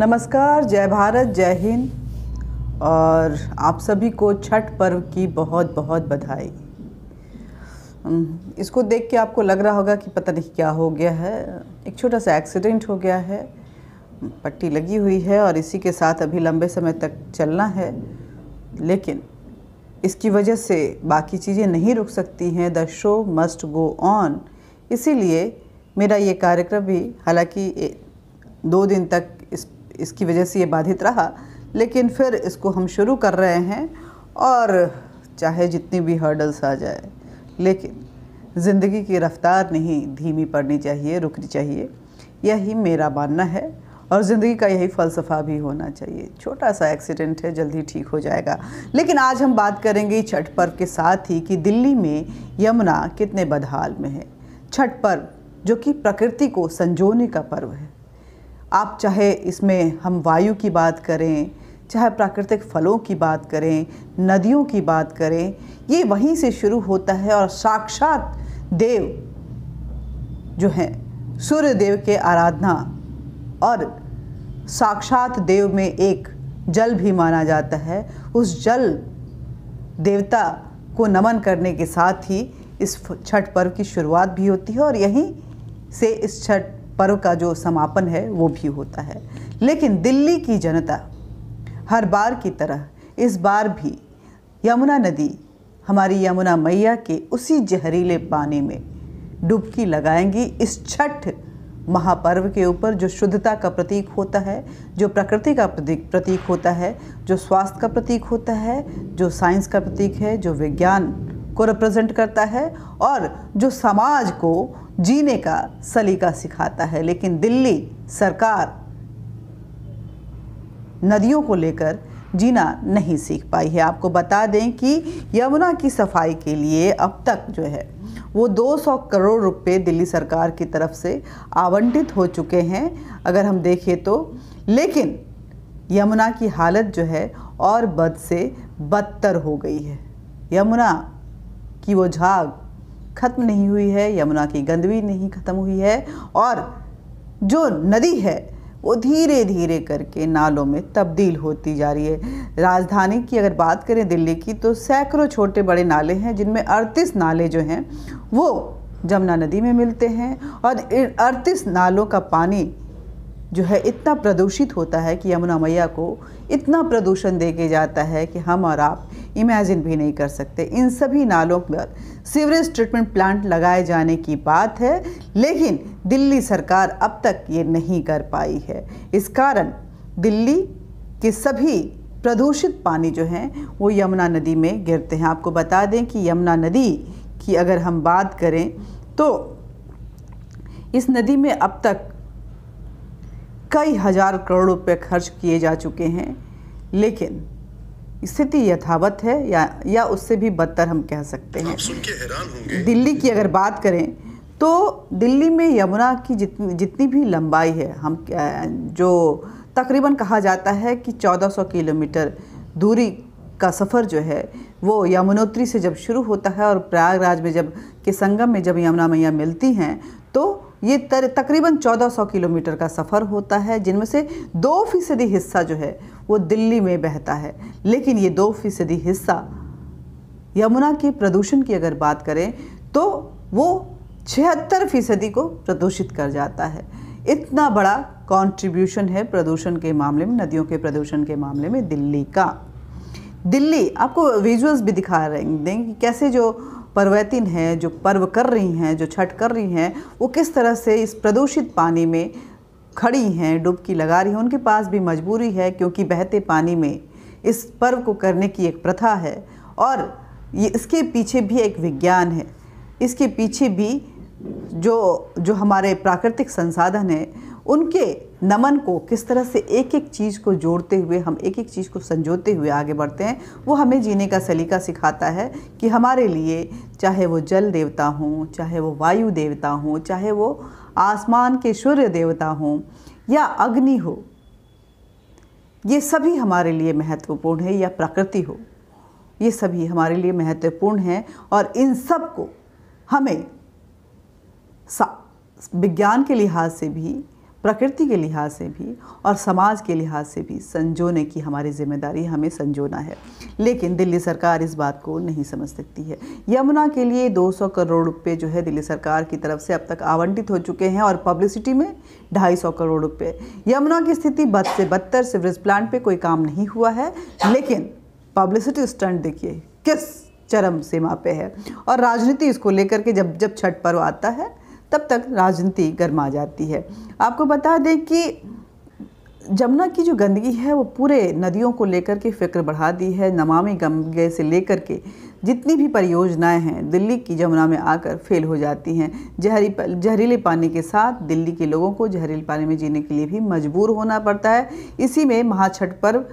नमस्कार, जय भारत, जय हिंद। और आप सभी को छठ पर्व की बहुत बहुत बधाई। इसको देख के आपको लग रहा होगा कि पता नहीं क्या हो गया है। एक छोटा सा एक्सीडेंट हो गया है, पट्टी लगी हुई है और इसी के साथ अभी लंबे समय तक चलना है, लेकिन इसकी वजह से बाकी चीज़ें नहीं रुक सकती हैं। The show must go on. इसीलिए मेरा ये कार्यक्रम भी, हालांकि 2 दिन तक इसकी वजह से ये बाधित रहा, लेकिन फिर इसको हम शुरू कर रहे हैं। और चाहे जितनी भी हर्डल्स आ जाए, लेकिन ज़िंदगी की रफ्तार नहीं धीमी पड़नी चाहिए, रुकनी चाहिए। यही मेरा मानना है और ज़िंदगी का यही फ़लसफ़ा भी होना चाहिए। छोटा सा एक्सीडेंट है, जल्दी ठीक हो जाएगा। लेकिन आज हम बात करेंगे छठ पर्व के साथ ही कि दिल्ली में यमुना कितने बदहाल में है। छठ पर्व जो कि प्रकृति को संजोने का पर्व है। आप चाहे इसमें हम वायु की बात करें, चाहे प्राकृतिक फलों की बात करें, नदियों की बात करें, ये वहीं से शुरू होता है। और साक्षात देव जो हैं, सूर्य देव के आराधना और साक्षात देव में एक जल भी माना जाता है। उस जल देवता को नमन करने के साथ ही इस छठ पर्व की शुरुआत भी होती है और यहीं से इस छठ पर्व का जो समापन है वो भी होता है। लेकिन दिल्ली की जनता हर बार की तरह इस बार भी यमुना नदी, हमारी यमुना मैया के उसी जहरीले पानी में डुबकी लगाएंगी इस छठ महापर्व के ऊपर, जो शुद्धता का प्रतीक होता है, जो प्रकृति का प्रतीक होता है, जो स्वास्थ्य का प्रतीक होता है, जो साइंस का प्रतीक है, जो विज्ञान को रिप्रेजेंट करता है और जो समाज को जीने का सलीका सिखाता है। लेकिन दिल्ली सरकार नदियों को लेकर जीना नहीं सीख पाई है। आपको बता दें कि यमुना की सफाई के लिए अब तक जो है वो 200 करोड़ रुपए दिल्ली सरकार की तरफ से आवंटित हो चुके हैं, अगर हम देखें तो। लेकिन यमुना की हालत जो है और बद से बदतर हो गई है। यमुना की वो झाग खत्म नहीं हुई है, यमुना की गंदगी नहीं खत्म हुई है और जो नदी है वो धीरे धीरे करके नालों में तब्दील होती जा रही है। राजधानी की अगर बात करें दिल्ली की, तो सैकड़ों छोटे बड़े नाले हैं, जिनमें 38 नाले जो हैं वो जमुना नदी में मिलते हैं। और इन 38 नालों का पानी जो है इतना प्रदूषित होता है कि यमुना मैया को इतना प्रदूषण दे के जाता है कि हम और आप इमेजिन भी नहीं कर सकते। इन सभी नालों पर सीवरेज ट्रीटमेंट प्लांट लगाए जाने की बात है, लेकिन दिल्ली सरकार अब तक ये नहीं कर पाई है। इस कारण दिल्ली के सभी प्रदूषित पानी जो हैं वो यमुना नदी में गिरते हैं। आपको बता दें कि यमुना नदी की अगर हम बात करें तो इस नदी में अब तक कई हजार करोड़ रुपए खर्च किए जा चुके हैं, लेकिन स्थिति यथावत है या उससे भी बदतर हम कह सकते हैं। आप सुन के हैरान होंगे। दिल्ली की अगर बात करें तो दिल्ली में यमुना की जितनी भी लंबाई है, हम जो तकरीबन कहा जाता है कि 1400 किलोमीटर दूरी का सफ़र जो है वो यमुनोत्री से जब शुरू होता है और प्रयागराज में जब के संगम में जब यमुना मैया मिलती हैं, तो ये तकरीबन 1400 किलोमीटर का सफ़र होता है, जिनमें से 2% हिस्सा जो है वो दिल्ली में बहता है। लेकिन ये 2% हिस्सा यमुना के प्रदूषण की अगर बात करें तो वो 76% को प्रदूषित कर जाता है। इतना बड़ा कंट्रीब्यूशन है प्रदूषण के मामले में, नदियों के प्रदूषण के मामले में दिल्ली का। दिल्ली आपको विजुअल्स भी दिखा रहे हैं कि कैसे जो पर्वतीन हैं, जो पर्व कर रही हैं, जो छठ कर रही हैं, वो किस तरह से इस प्रदूषित पानी में खड़ी हैं, डुबकी लगा रही हैं। उनके पास भी मजबूरी है, क्योंकि बहते पानी में इस पर्व को करने की एक प्रथा है और ये इसके पीछे भी एक विज्ञान है। इसके पीछे भी जो हमारे प्राकृतिक संसाधन हैं उनके नमन को किस तरह से एक एक चीज़ को जोड़ते हुए हम एक एक चीज़ को संजोते हुए आगे बढ़ते हैं, वो हमें जीने का सलीका सिखाता है कि हमारे लिए चाहे वो जल देवता हों, चाहे वो वायु देवता हों, चाहे वो आसमान के सूर्य देवता हों या अग्नि हो, ये सभी हमारे लिए महत्वपूर्ण है, या प्रकृति हो, ये सभी हमारे लिए महत्वपूर्ण हैं। और इन सब को हमें विज्ञान के लिहाज से भी, प्रकृति के लिहाज से भी और समाज के लिहाज से भी संजोने की हमारी जिम्मेदारी, हमें संजोना है। लेकिन दिल्ली सरकार इस बात को नहीं समझ सकती है। यमुना के लिए 200 करोड़ रुपए जो है दिल्ली सरकार की तरफ से अब तक आवंटित हो चुके हैं और पब्लिसिटी में 250 करोड़ रुपए। यमुना की स्थिति बद से बदतर, सीवरेज प्लांट पे कोई काम नहीं हुआ है, लेकिन पब्लिसिटी स्टंट देखिए किस चरम सीमा पे है। और राजनीति इसको लेकर के जब जब छठ पर्व आता है तब तक राजनीति गर्मा जाती है। आपको बता दें कि जमुना की जो गंदगी है वो पूरे नदियों को लेकर के फिक्र बढ़ा दी है। नमामि गंगे से लेकर के जितनी भी परियोजनाएं हैं दिल्ली की जमुना में आकर फेल हो जाती हैं। जहरीले पानी के साथ दिल्ली के लोगों को जहरीले पानी में जीने के लिए भी मजबूर होना पड़ता है। इसी में महाछठ पर्व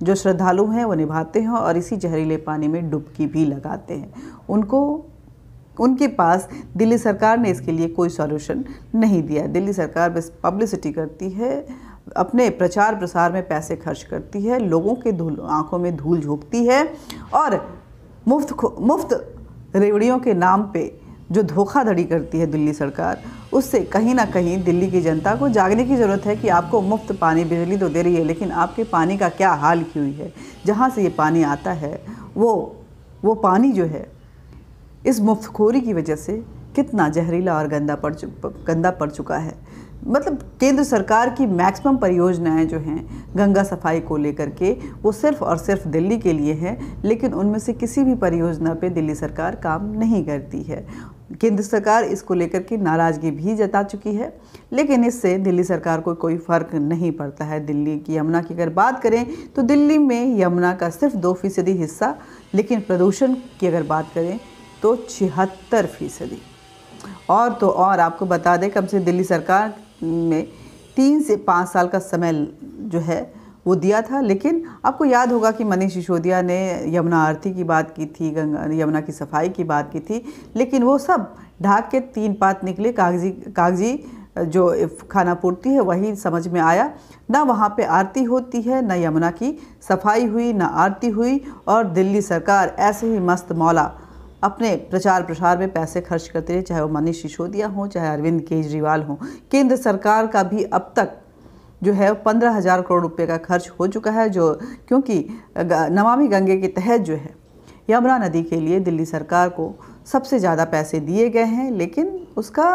जो श्रद्धालु हैं वो निभाते हैं और इसी जहरीले पानी में डुबकी भी लगाते हैं। उनके पास दिल्ली सरकार ने इसके लिए कोई सॉल्यूशन नहीं दिया। दिल्ली सरकार बस पब्लिसिटी करती है, अपने प्रचार प्रसार में पैसे खर्च करती है, लोगों के आंखों में धूल झोंकती है और मुफ्त रेवड़ियों के नाम पे जो धोखाधड़ी करती है दिल्ली सरकार, उससे कहीं ना कहीं दिल्ली की जनता को जागने की ज़रूरत है कि आपको मुफ्त पानी, बिजली तो दे रही है, लेकिन आपके पानी का क्या हाल की हुई है। जहाँ से ये पानी आता है वो पानी जो है इस मुफ्तखोरी की वजह से कितना जहरीला और गंदा पड़ चुका है। मतलब केंद्र सरकार की मैक्सिमम परियोजनाएं जो हैं गंगा सफाई को लेकर के वो सिर्फ और सिर्फ दिल्ली के लिए हैं, लेकिन उनमें से किसी भी परियोजना पे दिल्ली सरकार काम नहीं करती है। केंद्र सरकार इसको लेकर के नाराज़गी भी जता चुकी है, लेकिन इससे दिल्ली सरकार को कोई फ़र्क नहीं पड़ता है। दिल्ली की यमुना की अगर बात करें तो दिल्ली में यमुना का सिर्फ 2% हिस्सा, लेकिन प्रदूषण की अगर बात करें तो 76%। और आपको बता दें कब से दिल्ली सरकार में 3 से 5 साल का समय जो है वो दिया था, लेकिन आपको याद होगा कि मनीष सिसोदिया ने यमुना आरती की बात की थी, यमुना की सफाई की बात की थी, लेकिन वो सब ढाक के 3 पात निकले। कागजी जो खाना पूर्ति है वही समझ में आया। ना वहाँ पे आरती होती है, ना यमुना की सफाई हुई, ना आरती हुई, और दिल्ली सरकार ऐसे ही मस्त मौला अपने प्रचार प्रसार में पैसे खर्च करते रहे, चाहे वो मनीष सिसोदिया हो, चाहे अरविंद केजरीवाल हो। केंद्र सरकार का भी अब तक जो है 15,000 करोड़ रुपए का खर्च हो चुका है, जो क्योंकि नमामि गंगे के तहत जो है यमुना नदी के लिए दिल्ली सरकार को सबसे ज़्यादा पैसे दिए गए हैं, लेकिन उसका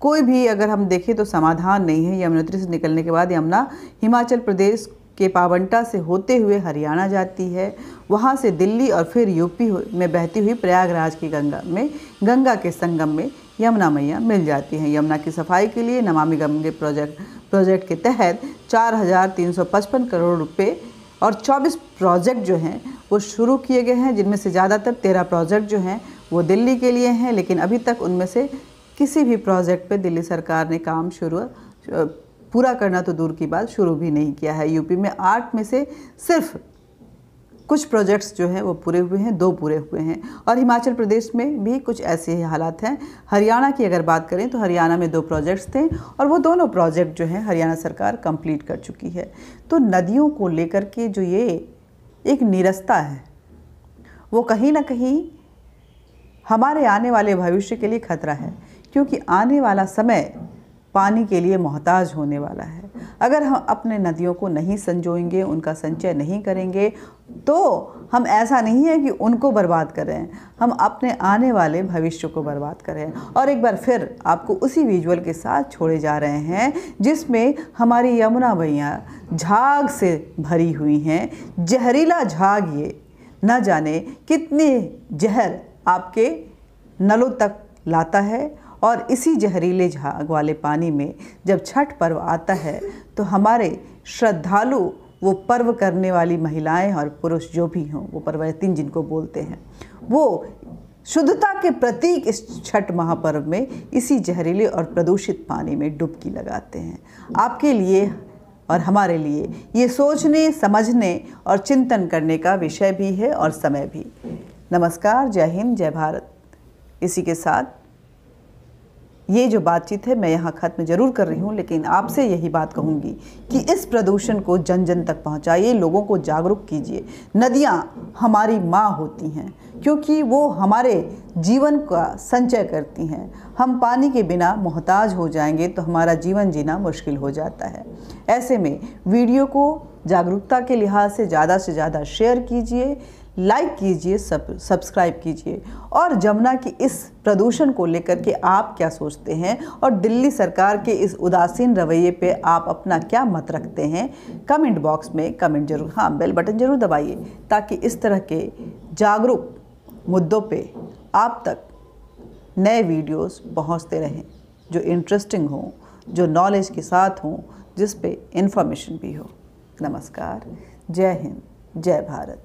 कोई भी अगर हम देखें तो समाधान नहीं है। यमुनोत्री से निकलने के बाद यमुना हिमाचल प्रदेश के पावंटा से होते हुए हरियाणा जाती है, वहाँ से दिल्ली और फिर यूपी में बहती हुई प्रयागराज की गंगा के संगम में यमुना मैया मिल जाती हैं। यमुना की सफाई के लिए नमामि गंगे प्रोजेक्ट के तहत 4,355 करोड़ रुपए और 24 प्रोजेक्ट जो हैं वो शुरू किए गए हैं, जिनमें से ज़्यादातर 13 प्रोजेक्ट जो हैं वो दिल्ली के लिए हैं, लेकिन अभी तक उनमें से किसी भी प्रोजेक्ट पे दिल्ली सरकार ने काम पूरा करना तो दूर की बात, शुरू भी नहीं किया है। यूपी में 8 में से सिर्फ कुछ प्रोजेक्ट्स जो हैं वो पूरे हुए हैं, 2 पूरे हुए हैं, और हिमाचल प्रदेश में भी कुछ ऐसे ही हालात हैं। हरियाणा की अगर बात करें तो हरियाणा में 2 प्रोजेक्ट्स थे और वो दोनों प्रोजेक्ट जो हैं हरियाणा सरकार कंप्लीट कर चुकी है। तो नदियों को लेकर के जो ये एक नीरसता है वो कहीं ना कहीं हमारे आने वाले भविष्य के लिए खतरा है, क्योंकि आने वाला समय पानी के लिए मोहताज होने वाला है। अगर हम अपने नदियों को नहीं संजोएंगे, उनका संचय नहीं करेंगे, तो हम ऐसा नहीं है कि उनको बर्बाद कर रहे हैं, हम अपने आने वाले भविष्य को बर्बाद कर रहे हैं। और एक बार फिर आपको उसी विजुअल के साथ छोड़े जा रहे हैं जिसमें हमारी यमुना मैया झाग से भरी हुई हैं। जहरीला झाग, ये न जाने कितने जहर आपके नलों तक लाता है, और इसी जहरीले झाग वाले पानी में जब छठ पर्व आता है तो हमारे श्रद्धालु, वो पर्व करने वाली महिलाएं और पुरुष जो भी हों, वो पर्वतीन जिनको बोलते हैं, वो शुद्धता के प्रतीक इस छठ महापर्व में इसी जहरीले और प्रदूषित पानी में डुबकी लगाते हैं। आपके लिए और हमारे लिए ये सोचने, समझने और चिंतन करने का विषय भी है और समय भी। नमस्कार, जय हिंद, जय भारत। इसी के साथ ये जो बातचीत है मैं यहाँ ख़त्म जरूर कर रही हूँ, लेकिन आपसे यही बात कहूँगी कि इस प्रदूषण को जन जन तक पहुँचाइए, लोगों को जागरूक कीजिए। नदियाँ हमारी माँ होती हैं क्योंकि वो हमारे जीवन का संचय करती हैं। हम पानी के बिना मोहताज हो जाएंगे तो हमारा जीवन जीना मुश्किल हो जाता है। ऐसे में वीडियो को जागरूकता के लिहाज से ज़्यादा शेयर कीजिए, लाइक कीजिए, सब्सक्राइब कीजिए। और जमुना की इस प्रदूषण को लेकर के आप क्या सोचते हैं और दिल्ली सरकार के इस उदासीन रवैये पे आप अपना क्या मत रखते हैं, कमेंट बॉक्स में कमेंट जरूर, हाँ बेल बटन जरूर दबाइए ताकि इस तरह के जागरूक मुद्दों पे आप तक नए वीडियोस पहुंचते रहें जो इंटरेस्टिंग हों, जो नॉलेज के साथ हों, जिस पे इंफॉर्मेशन भी हो। नमस्कार, जय हिंद, जय भारत।